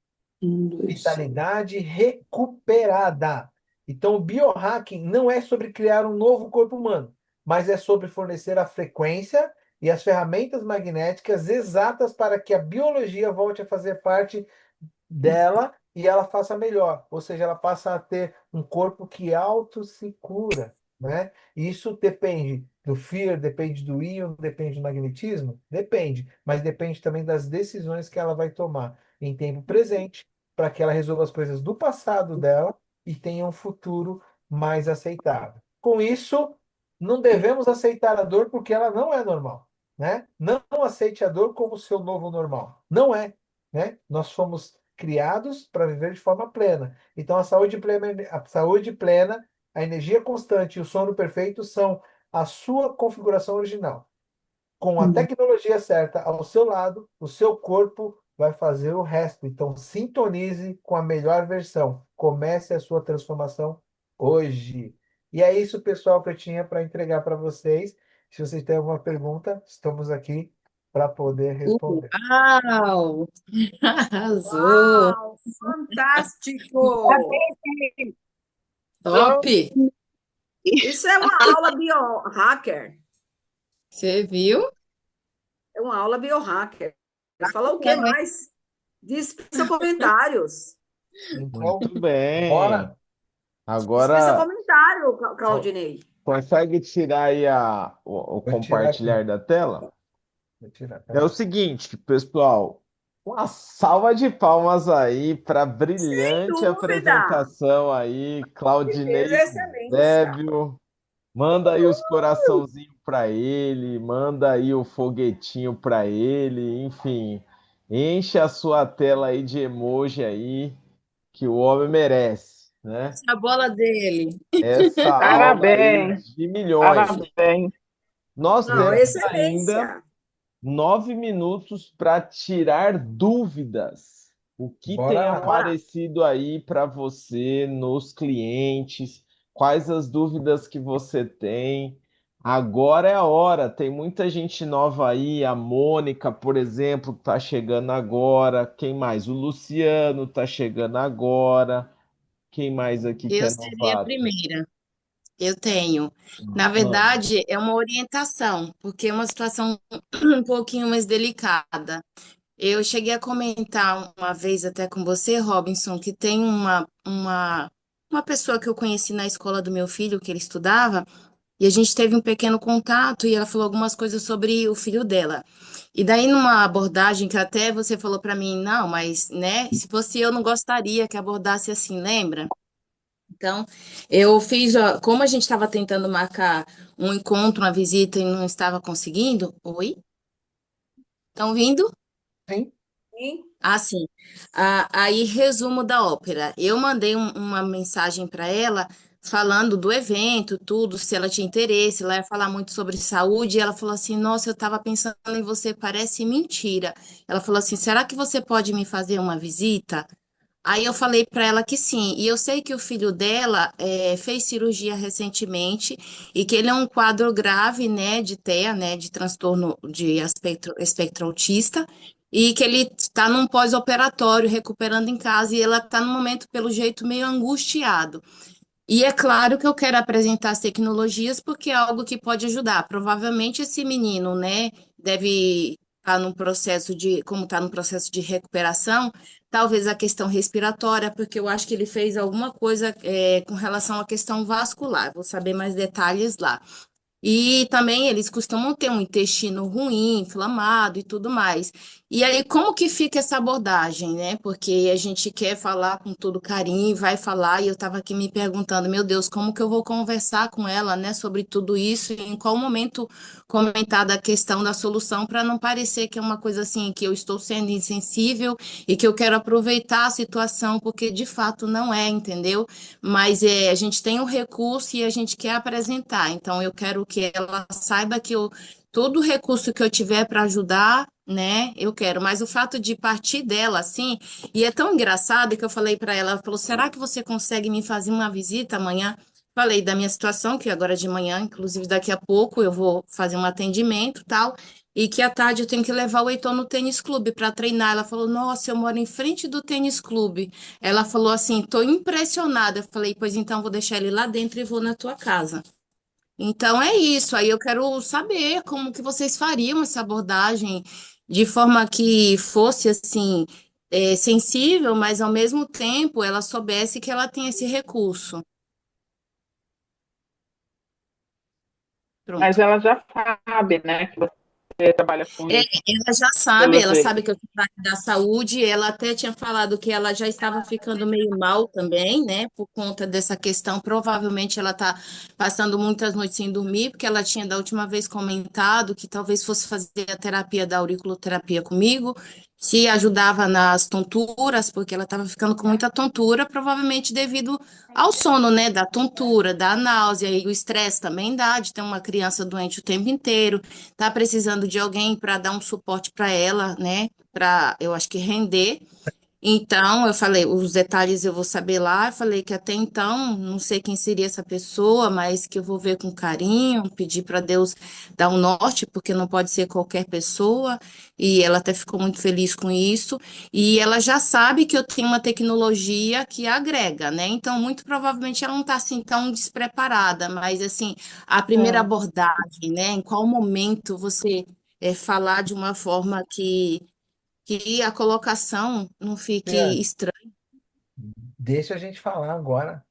Um, dois. vitalidade recuperada. Então, o biohacking não é sobre criar um novo corpo humano, mas é sobre fornecer a frequência e as ferramentas magnéticas exatas para que a biologia volte a fazer parte dela e ela faça melhor, ou seja, ela passa a ter um corpo que auto se cura, né? E isso depende do fear, depende do íon, depende do magnetismo, depende, mas depende também das decisões que ela vai tomar em tempo presente, para que ela resolva as coisas do passado dela e tenha um futuro mais aceitável. Com isso, não devemos aceitar a dor porque ela não é normal, né? Não aceite a dor como seu novo normal. Não é, né? Nós fomos criados para viver de forma plena. Então, a saúde plena, a energia constante e o sono perfeito são a sua configuração original. Com a Hum. tecnologia certa ao seu lado, o seu corpo vai fazer o resto. Então, sintonize com a melhor versão. Comece a sua transformação hoje. E é isso, pessoal, que eu tinha para entregar para vocês. Se vocês têm alguma pergunta, estamos aqui para poder responder. Uau! Arrasou! Uau, fantástico! Top! Isso é uma aula biohacker. Você viu? É uma aula biohacker. Fala o que É. mais? Dispensa comentários. Então, Muito bem. bora. Dispensa Agora, comentário, Claudinei. consegue tirar aí o Vou tirar aqui. compartilhar da tela? Vou tirar. É o seguinte, pessoal, uma salva de palmas aí para a Sem brilhante dúvida. apresentação aí, Claudinei Beleza, excelência. Eusébio. Manda aí os coraçãozinhos para ele, manda aí o foguetinho para ele, enfim, enche a sua tela aí de emoji aí, que o homem merece, né? A bola dele. Essa aula aí Parabéns, de milhões. parabéns. Nós Não, temos ainda excelência. 9 minutos para tirar dúvidas. O que Bora tem lá. aparecido aí para você nos clientes? Quais as dúvidas que você tem? Agora é a hora. Tem muita gente nova aí. A Mônica, por exemplo, está chegando agora. Quem mais? O Luciano está chegando agora. Quem mais aqui que Eu é serei a novato? primeira. Eu tenho. Na Manda. verdade, é uma orientação, porque é uma situação um pouquinho mais delicada. Eu cheguei a comentar uma vez até com você, Robinson, que tem uma pessoa que eu conheci na escola do meu filho, que ele estudava, e a gente teve um pequeno contato e ela falou algumas coisas sobre o filho dela. E daí, numa abordagem que até você falou para mim, não, mas, né, se fosse eu, não gostaria que abordasse assim, lembra? Então, eu fiz, ó, como a gente estava tentando marcar um encontro, uma visita e não estava conseguindo. Oi? Estão vindo? Sim. Sim. Ah, sim. Ah, aí, resumo da ópera. Eu mandei uma mensagem para ela falando do evento, tudo, se ela tinha interesse, ela ia falar muito sobre saúde, e ela falou assim: Nossa, eu estava pensando em você, parece mentira. Ela falou assim: Será que você pode me fazer uma visita? Aí eu falei para ela que sim, e eu sei que o filho dela fez cirurgia recentemente e que ele é um quadro grave, né, de TEA, né, de transtorno de espectro autista, e que ele está num pós-operatório, recuperando em casa, e ela está no momento, pelo jeito, meio angustiado. E é claro que eu quero apresentar as tecnologias porque é algo que pode ajudar. Provavelmente esse menino, né, deve estar num processo de, como está num processo de recuperação, talvez a questão respiratória, porque eu acho que ele fez alguma coisa com relação à questão vascular. Vou saber mais detalhes lá. E também eles costumam ter um intestino ruim, inflamado e tudo mais. E aí, como que fica essa abordagem, né? Porque a gente quer falar com todo carinho, vai falar, e eu estava aqui me perguntando, meu Deus, como que eu vou conversar com ela, né, sobre tudo isso, e em qual momento comentar da questão da solução, para não parecer que é uma coisa assim, que eu estou sendo insensível e que eu quero aproveitar a situação, porque de fato não é, entendeu? Mas a gente tem o recurso e a gente quer apresentar. Então, eu quero que ela saiba que todo recurso que eu tiver para ajudar, né, eu quero. Mas o fato de partir dela, assim, e é tão engraçado que eu falei para ela, ela falou, será que você consegue me fazer uma visita amanhã? falei da minha situação, que agora de manhã, inclusive daqui a pouco, eu vou fazer um atendimento e tal, e que à tarde eu tenho que levar o Heitor no tênis clube para treinar. Ela falou: Nossa, eu moro em frente do tênis clube. Ela falou assim: Tô impressionada. Eu falei: Pois então, vou deixar ele lá dentro e vou na tua casa. Então é isso. Aí eu quero saber como que vocês fariam essa abordagem de forma que fosse assim, sensível, mas ao mesmo tempo ela soubesse que ela tem esse recurso. Mas Pronto. ela já sabe, né, que você trabalha com É, isso, ela já sabe, pelo ela jeito. sabe que eu sou da área da saúde, ela até tinha falado que ela já estava ficando meio mal também, né, por conta dessa questão. Provavelmente ela está passando muitas noites sem dormir, porque ela tinha da última vez comentado que talvez fosse fazer a terapia da auriculoterapia comigo, se ajudava nas tonturas, porque ela estava ficando com muita tontura, provavelmente devido ao sono, né, da tontura, da náusea, e o estresse também dá, de ter uma criança doente o tempo inteiro, tá precisando de alguém para dar um suporte para ela, né? Para, eu acho que render. Então, eu falei, os detalhes eu vou saber lá. Eu falei que até então, não sei quem seria essa pessoa, mas que eu vou ver com carinho, pedir para Deus dar um norte, porque não pode ser qualquer pessoa. E ela até ficou muito feliz com isso. E ela já sabe que eu tenho uma tecnologia que agrega, né? Então, muito provavelmente ela não está assim tão despreparada, mas assim, a primeira É. abordagem, né? Em qual momento você falar de uma forma que a colocação não fique Cristiane, estranha. deixa a gente falar agora,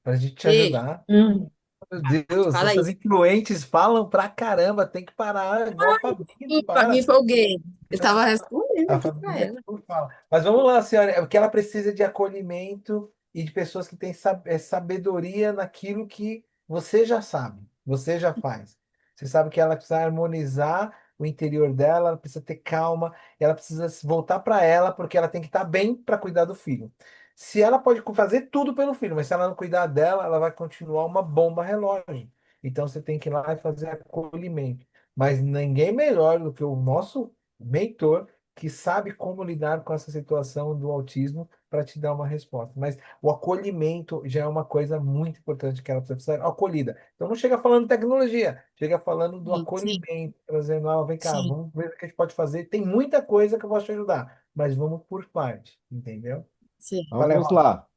para a gente te Deixa. ajudar. Hum. Meu Deus, Fala aí. essas influentes falam pra caramba, tem que parar, igual a Fabrício, Desculpa, me para. empolguei. Eu estava respondendo A aqui para família ela. tudo fala. Mas vamos lá, senhora, é porque ela precisa de acolhimento e de pessoas que têm sabedoria naquilo que você já sabe, você já faz. Você sabe que ela precisa harmonizar o interior dela, ela precisa ter calma, ela precisa se voltar para ela, porque ela tem que estar bem para cuidar do filho. Se ela pode fazer tudo pelo filho, mas se ela não cuidar dela, ela vai continuar uma bomba relógio. Então você tem que ir lá e fazer acolhimento. Mas ninguém melhor do que o nosso mentor que sabe como lidar com essa situação do autismo para te dar uma resposta. Mas o acolhimento já é uma coisa muito importante que ela precisa ser acolhida. Então não chega falando de tecnologia, chega falando do Sim, sim, acolhimento, trazendo, ah, vem cá, sim, vamos ver o que a gente pode fazer. Tem muita coisa que eu posso te ajudar, mas vamos por parte, entendeu? sim. Falei, Vamos Rosa, lá.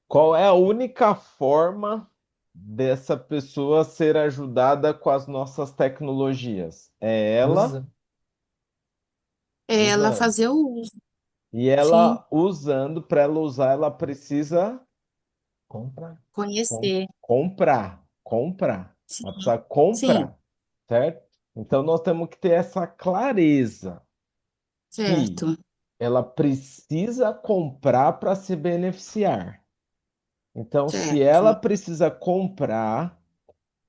Qual é a única forma dessa pessoa ser ajudada com as nossas tecnologias? É ela usa, É ela usando. fazer o uso. E Sim, ela usando, para ela usar, ela precisa compra, conhecer. comprar, comprar. Ela Sim, precisa sim, comprar, certo? Então nós temos que ter essa clareza que certo, ela precisa comprar para se beneficiar. Então, se ela certo, precisa comprar,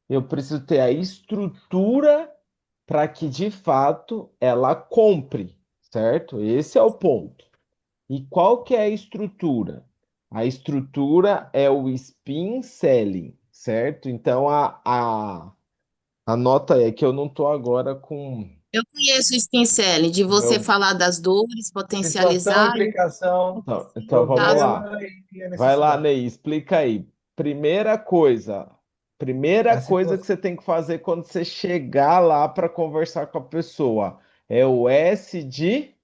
eu preciso ter a estrutura para que de fato ela compre, certo? Esse é o ponto. E qual que é a estrutura? A estrutura é o spin selling, certo? Então a nota é que eu não estou agora com Eu conheço o Spin Selling, de o você meu. falar das dores, situação, potencializar e implicação, Então vamos caso. lá. problema e a Vai lá, necessidade. Ney, explica aí. É Primeira a coisa que situação, você tem que fazer quando você chegar lá para conversar com a pessoa é o S de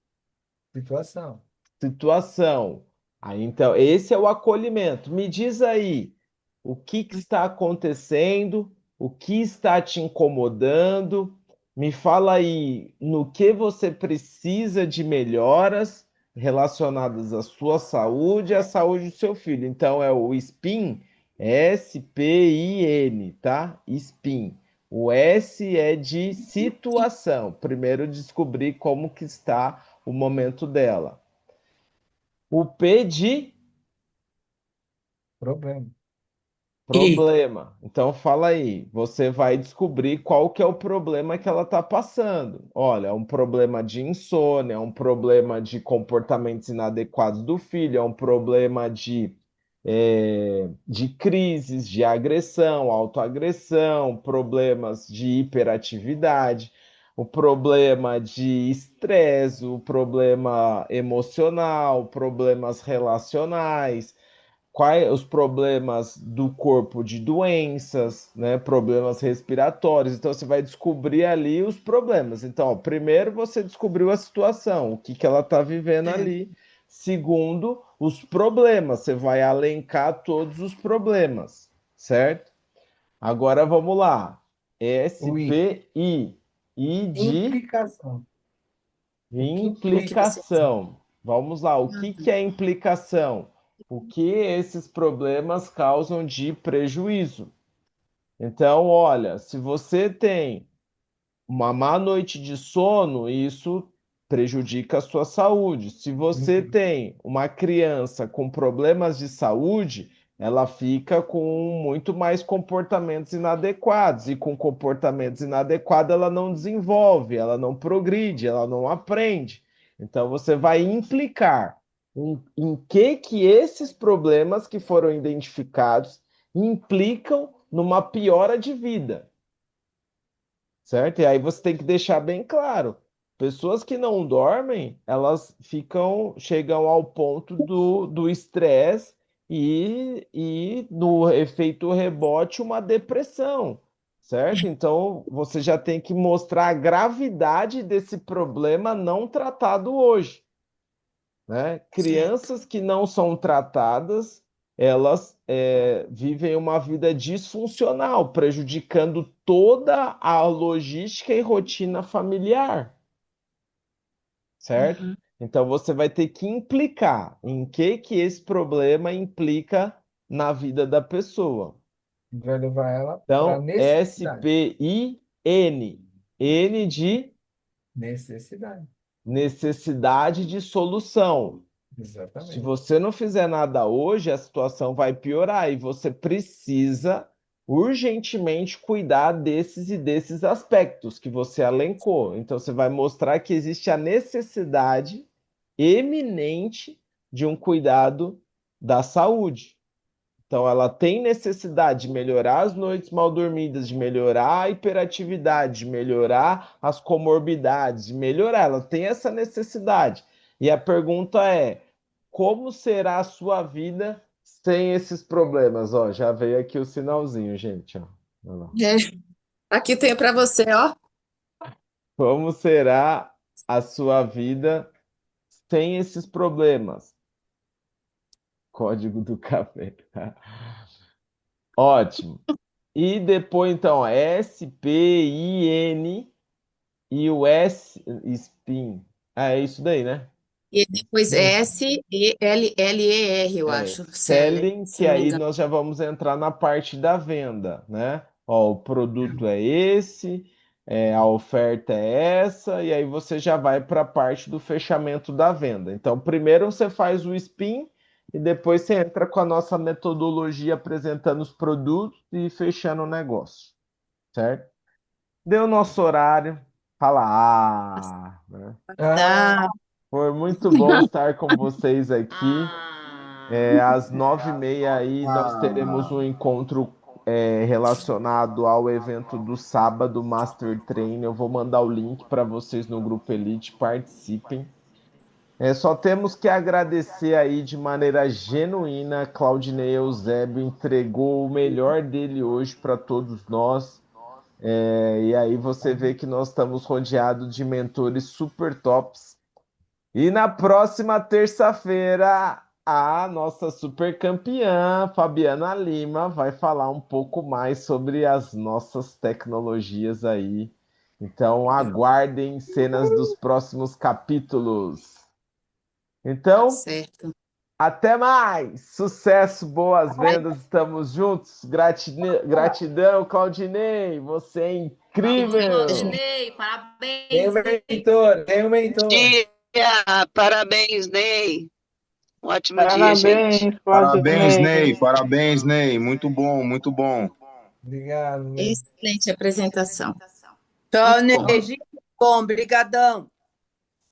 situação. situação. Aí, então, esse é o acolhimento. Me diz aí, o que que está acontecendo? O que está te incomodando? Me fala aí no que você precisa de melhoras relacionadas à sua saúde e à saúde do seu filho. Então, é o SPIN, SPIN, tá? SPIN. O S é de situação. Primeiro descobrir como que está o momento dela. O P de Problema. E problema. Então fala aí, você vai descobrir qual que é o problema que ela está passando. Olha, é um problema de insônia, é um problema de comportamentos inadequados do filho, é um problema de crises, de agressão, autoagressão, problemas de hiperatividade, o problema de estresse, o problema emocional, problemas relacionais. quais os problemas do corpo de doenças, né? Problemas respiratórios. Então você vai descobrir ali os problemas. Então, ó, primeiro você descobriu a situação, o que que ela está vivendo É. ali. Segundo, os problemas. Você vai elencar todos os problemas, certo? Agora vamos lá. O I. SPI. I de Implicação. O que implica? implicação. Vamos lá. O Uhum. que é implicação? O que esses problemas causam de prejuízo? Então, olha, se você tem uma má noite de sono, isso prejudica a sua saúde. Se você Uhum. tem uma criança com problemas de saúde, ela fica com muito mais comportamentos inadequados. E com comportamentos inadequados, ela não desenvolve, ela não progride, ela não aprende. Então, você vai implicar em que esses problemas que foram identificados implicam numa piora de vida. Certo? E aí você tem que deixar bem claro. Pessoas que não dormem, elas chegam ao ponto do estresse e no efeito rebote, uma depressão, certo? Então você já tem que mostrar a gravidade desse problema não tratado hoje, né? Certo. Crianças que não são tratadas, elas vivem uma vida disfuncional, prejudicando toda a logística e rotina familiar, certo? Uhum. Então você vai ter que implicar em que esse problema implica na vida da pessoa. Vai levar ela para Então, necessidade. SPIN, N de Necessidade. necessidade de solução. Se Exatamente. você não fizer nada hoje, a situação vai piorar e você precisa urgentemente cuidar desses e desses aspectos que você elencou. Então, você vai mostrar que existe a necessidade eminente de um cuidado da saúde. Então, ela tem necessidade de melhorar as noites mal dormidas, de melhorar a hiperatividade, de melhorar as comorbidades, de melhorar. Ela tem essa necessidade. E a pergunta é: como será a sua vida sem esses problemas? Ó, já veio aqui o sinalzinho, gente. Ó. Olha lá. É. Aqui tem para você, ó. Como será a sua vida sem esses problemas? Código do café. Ótimo. E depois, então, ó, SPIN e o SPIN. Ah, é isso daí, né? E depois Isso. SELLER, eu É, acho. Seller, selling, se que não me aí engano. nós já vamos entrar na parte da venda, né? Ó, o produto é esse, a oferta é essa, e aí você já vai para a parte do fechamento da venda. Então, primeiro você faz o spin e depois você entra com a nossa metodologia apresentando os produtos e fechando o negócio, certo? Deu nosso horário. Fala, né? Ah, Tá. Foi muito bom estar com vocês aqui. Às 9h30 aí nós teremos um encontro relacionado ao evento do sábado, Master Train. Eu vou mandar o link para vocês no Grupo Elite, participem. Só temos que agradecer aí de maneira genuína. Claudinei Eusébio entregou o melhor dele hoje para todos nós. E aí você vê que nós estamos rodeados de mentores super tops. E na próxima terça-feira, a nossa super campeã, Fabiana Lima, vai falar um pouco mais sobre as nossas tecnologias aí. Então, aguardem cenas dos próximos capítulos. Tá Então, certo. até mais! Sucesso, boas vendas, estamos juntos. Gratidão, Claudinei, você é incrível! Ney, tem um parabéns, Ney. mentor, tem um mentor. Dia, parabéns, Ney. Um ótimo dia, gente. Parabéns, Parabéns, Ney. Claudinei. Parabéns, Ney. Muito bom, muito bom. Obrigado, Ney. Excelente apresentação. Tchau, Muito Ney. bom. Beijinho. Bom, brigadão.